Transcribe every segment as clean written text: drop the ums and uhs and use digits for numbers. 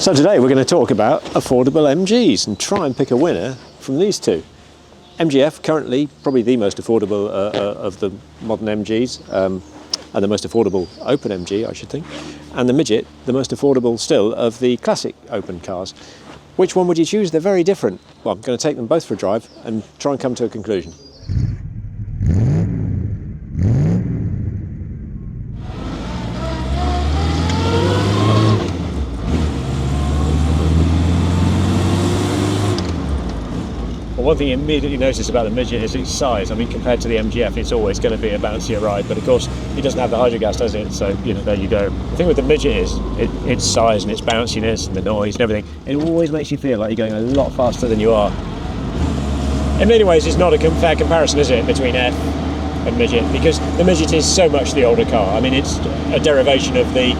So today we're going to talk about affordable MGs and try and pick a winner from these two. MGF, currently probably the most affordable of the modern MGs, and the most affordable open MG, I should think. And the Midget, the most affordable still of the classic open cars. Which one would you choose? They're very different. Well, I'm going to take them both for a drive and try and come to a conclusion. One thing you immediately notice about the Midget is its size. I mean, compared to the MGF, it's always going to be a bouncier ride, but of course, it doesn't have the hydrogas, does it? So, you know, there you go. The thing with the Midget is its size and its bounciness and the noise and everything. It always makes you feel like you're going a lot faster than you are. In many ways, it's not a fair comparison, is it, between F and Midget? Because the Midget is so much the older car. I mean, it's a derivation of the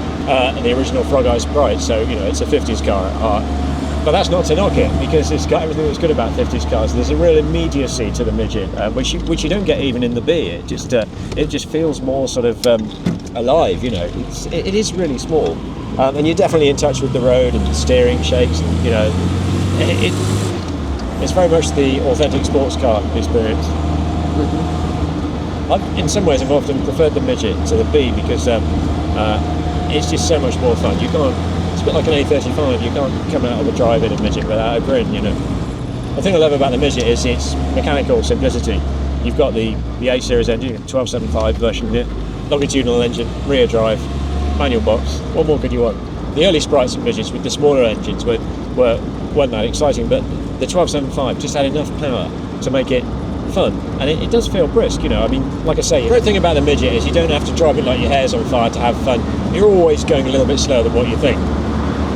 original Frog Eye Sprite, so, you know, it's a 50s car at heart. But that's not to knock it, because it's got everything that's good about 50s cars. There's a real immediacy to the Midget, which you don't get even in the B. It just feels more sort of alive, you know. It is really small, and you're definitely in touch with the road, and the steering shakes, and, you know, it's very much the authentic sports car experience. In some ways, I've often preferred the Midget to the B because it's just so much more fun. You can't. It's a bit like an A35, you can't come out of a drive in a Midget without a grin, you know. The thing I love about the Midget is its mechanical simplicity. You've got the A series engine, 1275 version here, longitudinal engine, rear drive, manual box. What more could you want? The early sprites of Midgets with the smaller engines weren't that exciting, but the 1275 just had enough power to make it fun, and it does feel brisk, you know. I mean, like I say, the great thing about the Midget is you don't have to drive it like your hair's on fire to have fun. You're always going a little bit slower than what you think.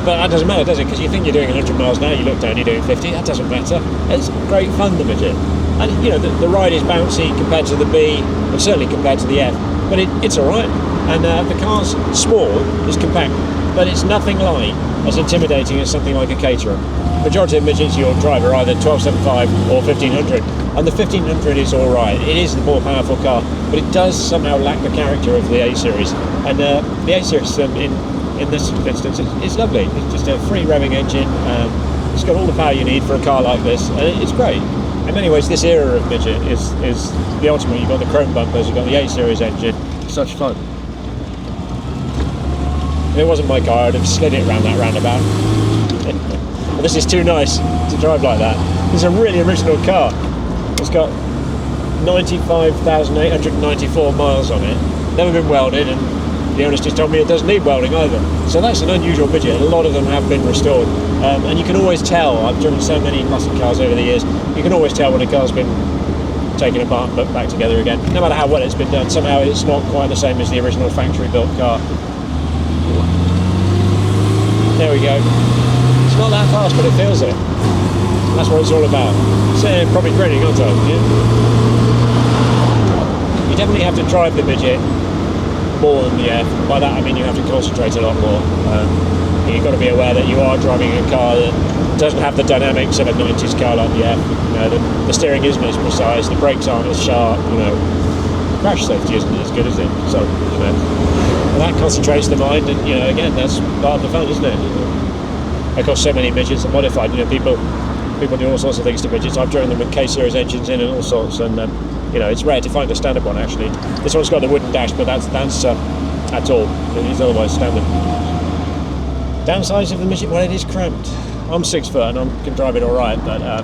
But that doesn't matter, does it? Because you think you're doing 100 miles an hour, you look down, you're doing 50. That doesn't matter. It's great fun, the Midget. And, you know, the ride is bouncy compared to the B, and certainly compared to the F. But it's all right. And the car's small, it's compact, but it's nothing like as intimidating as something like a Caterham. Majority of Midgets you'll drive are either 1275 or 1500. And the 1500 is all right. It is the more powerful car, but it does somehow lack the character of the A series. And the A series in this instance, it's lovely. It's just a free revving engine. It's got all the power you need for a car like this, and it's great. In many ways, this era of Midget is the ultimate. You've got the chrome bumpers, you've got the A series engine. It's such fun. If it wasn't my car, I'd have slid it around that roundabout. But this is too nice to drive like that. It's a really original car. It's got 95,894 miles on it. Never been welded, and the owners just told me it doesn't need welding either. So that's an unusual Midget. A lot of them have been restored. And you can always tell, I've driven so many classic cars over the years, you can always tell when a car's been taken apart and put back together again. No matter how well it's been done, somehow it's not quite the same as the original factory-built car. There we go. It's not that fast, but it feels it. That's what it's all about. So probably grinning, aren't I? Yeah? You definitely have to drive the Midget more than the F. By that I mean you have to concentrate a lot more. You've got to be aware that you are driving a car that doesn't have the dynamics of a 90s car like the F. You know, the steering isn't as precise, the brakes aren't as sharp, you know. Crash safety isn't as good, is it? So, you know, and that concentrates the mind, and, you know, again, that's part of the fun, isn't it? Of course, so many Midgets are modified. You know, people do all sorts of things to Midgets. I've driven them with K-series engines in and all sorts, and you know, it's rare to find a standard one, actually. This one's got the wooden dash, but that's at all. It's otherwise standard. Downsides of the Midget, well, it is cramped. I'm 6 foot and I can drive it all right, but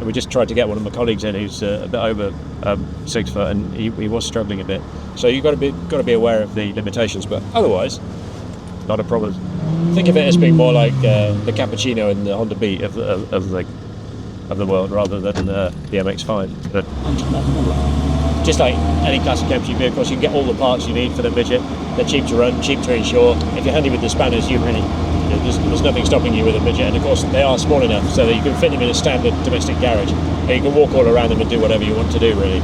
we just tried to get one of my colleagues in who's a bit over 6 foot, and he was struggling a bit. So you've got to be aware of the limitations, but otherwise, not a problem. Think of it as being more like the Cappuccino and the Honda Beat of the world, rather than the MX-5. But just like any classic MG vehicles, you can get all the parts you need for the Midget. They're cheap to run, cheap to insure. If you're handy with the spanners, there's nothing stopping you with a Midget. And of course, they are small enough so that you can fit them in a standard domestic garage, and you can walk all around them and do whatever you want to do. Really,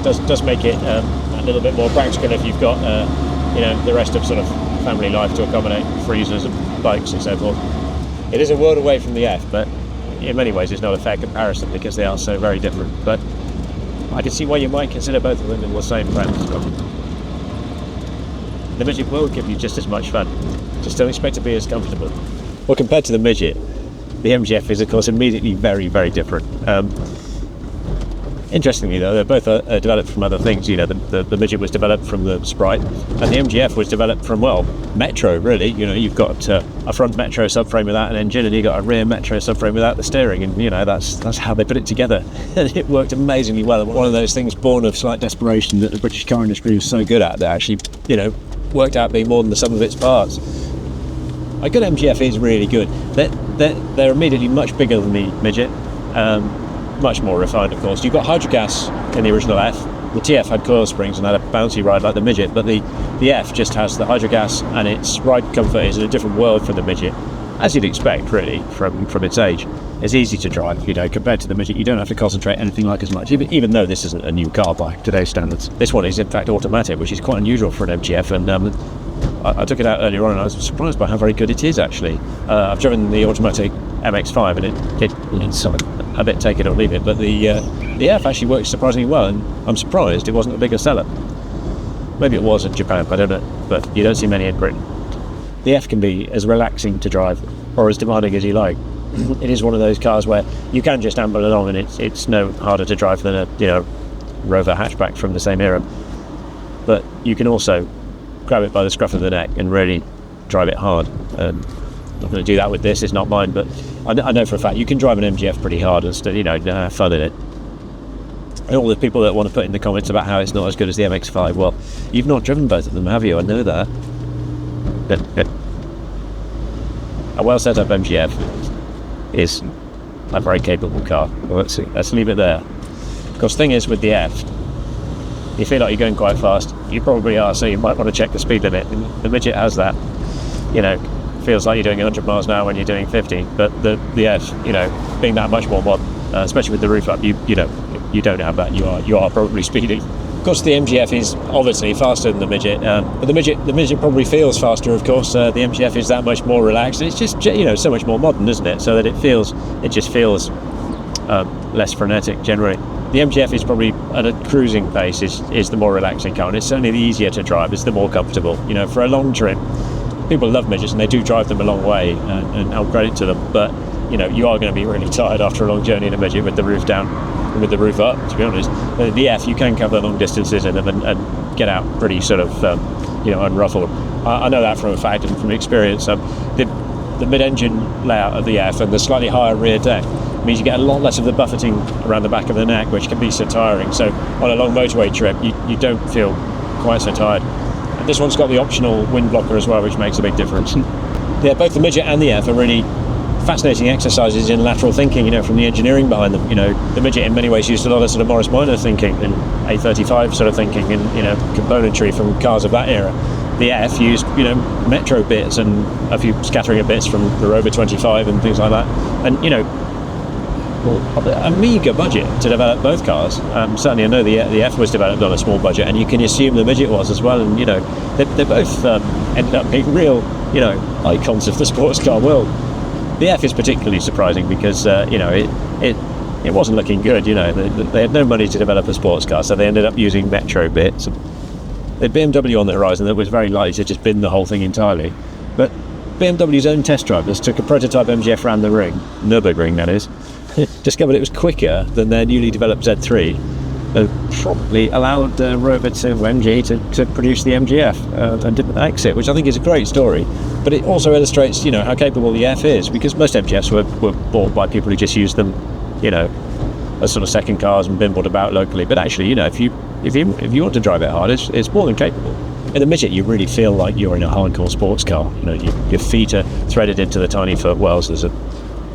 does make it a little bit more practical if you've got you know, the rest of sort of family life to accommodate freezers and bikes and so forth. It is a world away from the F, but in many ways it's not a fair comparison because they are so very different. But I can see why you might consider both of them in the same brand. The Midget will give you just as much fun. Just don't expect to be as comfortable. Well, compared to the Midget, the MGF is, of course, immediately very, very different. Interestingly, though, they're both developed from other things. You know, the Midget was developed from the Sprite, and the MGF was developed from, well, Metro, really. You know, you've got a front Metro subframe without an engine, and you've got a rear Metro subframe without the steering, and, you know, that's how they put it together. And it worked amazingly well. One of those things born of slight desperation that the British car industry was so good at, that actually, you know, worked out being more than the sum of its parts. A good MGF is really good. They're immediately much bigger than the Midget. Much more refined, of course. You've got hydrogas in the original F. The TF had coil springs and had a bouncy ride like the Midget, but the F just has the hydrogas, and its ride comfort is in a different world from the Midget, as you'd expect, really, from its age. It's easy to drive, you know, compared to the Midget. You don't have to concentrate anything like as much, even though this isn't a new car by today's standards. This one is, in fact, automatic, which is quite unusual for an MGF, and I took it out earlier on, and I was surprised by how very good it is, actually. I've driven the automatic MX-5, and it's a bit take it or leave it, but the F actually works surprisingly well, and I'm surprised it wasn't a bigger seller. Maybe it was in Japan, I don't know, but you don't see many in Britain. The F can be as relaxing to drive, or as demanding as you like. It is one of those cars where you can just amble along, and it's no harder to drive than a, you know, Rover hatchback from the same era. But you can also grab it by the scruff of the neck and really drive it hard. I'm not going to do that with this, it's not mine, but I know for a fact you can drive an MGF pretty hard and still, you know, have fun in it. And all the people that want to put in the comments about how it's not as good as the MX-5, well, you've not driven both of them, have you? I know that. But a well set up MGF is a very capable car. Well, let's leave it there. Because the thing is, with the F, you feel like you're going quite fast. You probably are, so you might want to check the speed limit. And the Midget has that, you know, feels like you're doing 100 miles an hour when you're doing 50, but the F, you know, being that much more modern, especially with the roof up, you know, you don't have that. You are probably speeding. Of course, the MGF is obviously faster than the Midget, but the Midget probably feels faster. Of course, the MGF is that much more relaxed. It's just, you know, so much more modern, isn't it? So that it just feels less frenetic generally. The MGF is probably at a cruising pace is the more relaxing car, and it's certainly the easier to drive. It's the more comfortable. You know, for a long trip, people love Midgets and they do drive them a long way, and I'll credit to them. But you know, you are going to be really tired after a long journey in a Midget with the roof down and with the roof up. To be honest, the F, you can cover long distances in them and get out pretty sort of you know, unruffled. I know that from a fact and from experience. The mid-engine layout of the F and the slightly higher rear deck means you get a lot less of the buffeting around the back of the neck, which can be so tiring. So on a long motorway trip, you don't feel quite so tired. And this one's got the optional wind blocker as well, which makes a big difference. Yeah, both the Midget and the F are really fascinating exercises in lateral thinking, you know, from the engineering behind them. You know, the Midget in many ways used a lot of sort of Morris Minor thinking and A35 sort of thinking and, you know, componentry from cars of that era. The F used, you know, Metro bits and a few scattering of bits from the Rover 25 and things like that. And, you know, a meagre budget to develop both cars. Certainly I know the F was developed on a small budget, and you can assume the Midget was as well. And, you know, they both ended up being real, you know, icons of the sports car world. The F is particularly surprising because, you know, it wasn't looking good. You know, they had no money to develop a sports car, so they ended up using Metro bits. They had BMW on the horizon that was very likely to just bin the whole thing entirely. But BMW's own test drivers took a prototype MGF around the ring, Nürburgring that is, discovered it was quicker than their newly developed Z3, and probably allowed Rover to MG to produce the MGF and didn't exit, which I think is a great story. But it also illustrates, you know, how capable the F is, because most MGFs were bought by people who just used them, you know, as sort of second cars and bimbled about locally. But actually, you know, if you want to drive it hard, it's more than capable. In the Midget, you really feel like you're in a hardcore sports car. You know, your feet are threaded into the tiny footwells. There's a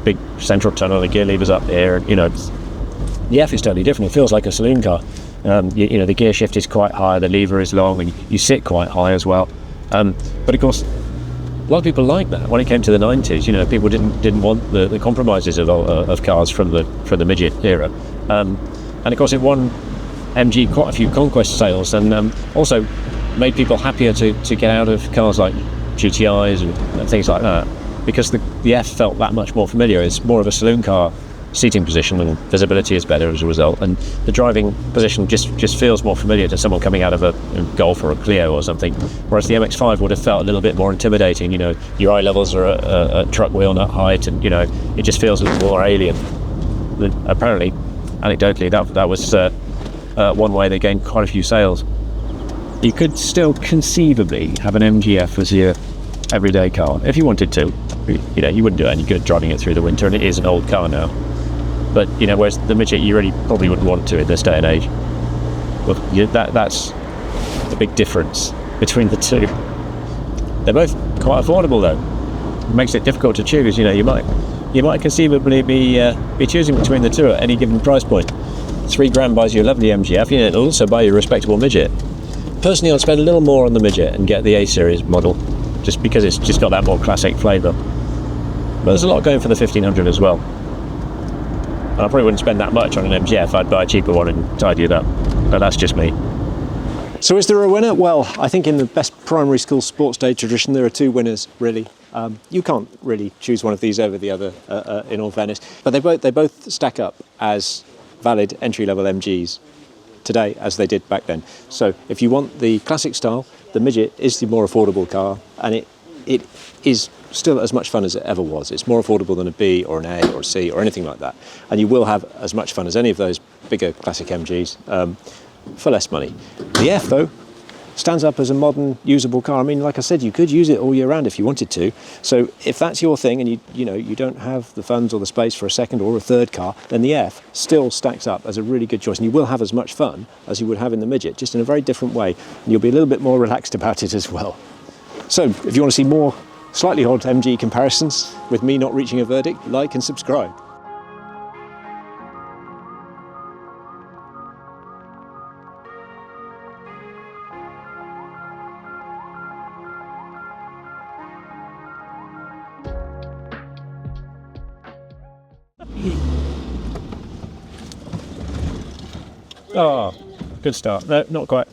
big central tunnel, the gear levers up there, and, you know, the F is totally different. It feels like a saloon car. You know, the gear shift is quite high, the lever is long, and you sit quite high as well. But of course, a lot of people like that. When it came to the 90s, you know, people didn't want the compromises of cars from the Midget era. And of course, it won MG quite a few conquest sales, and also made people happier to get out of cars like GTIs and things like that, because the F felt that much more familiar. It's more of a saloon car seating position, and visibility is better as a result, and the driving position just feels more familiar to someone coming out of a Golf or a Clio or something, whereas the MX-5 would have felt a little bit more intimidating. You know, your eye levels are at truck wheel nut height, and you know, it just feels a little more alien. Apparently, anecdotally, that was one way they gained quite a few sales. You could still conceivably have an MGF as your everyday car if you wanted to. You know, you wouldn't do any good driving it through the winter, and it is an old car now. But you know, whereas the Midget, you really probably wouldn't want to in this day and age. But that's the big difference between the two. They're both quite affordable though. It makes it difficult to choose. You know, you might conceivably be choosing between the two at any given price point. £3,000 buys you a lovely MGF. You know, it'll also buy you a respectable Midget. Personally, I'd spend a little more on the Midget and get the A series model, just because it's just got that more classic flavour. But there's a lot going for the 1500 as well. And I probably wouldn't spend that much on an MGF. I'd buy a cheaper one and tidy it up. But that's just me. So is there a winner? Well, I think in the best primary school sports day tradition, there are two winners, really. You can't really choose one of these over the other, in all fairness. But they both stack up as valid entry-level MGs today as they did back then. So if you want the classic style, the Midget is the more affordable car, and it is still as much fun as it ever was. It's more affordable than a B or an A or a C or anything like that, and you will have as much fun as any of those bigger classic MGs for less money. The F, though, stands up as a modern usable car. I mean, like I said, you could use it all year round if you wanted to. So if that's your thing, and you don't have the funds or the space for a second or a third car, then the F still stacks up as a really good choice, and you will have as much fun as you would have in the Midget, just in a very different way, and you'll be a little bit more relaxed about it as well. So if you want to see more slightly odd MG comparisons with me not reaching a verdict, like and subscribe. Oh, good start. No, not quite.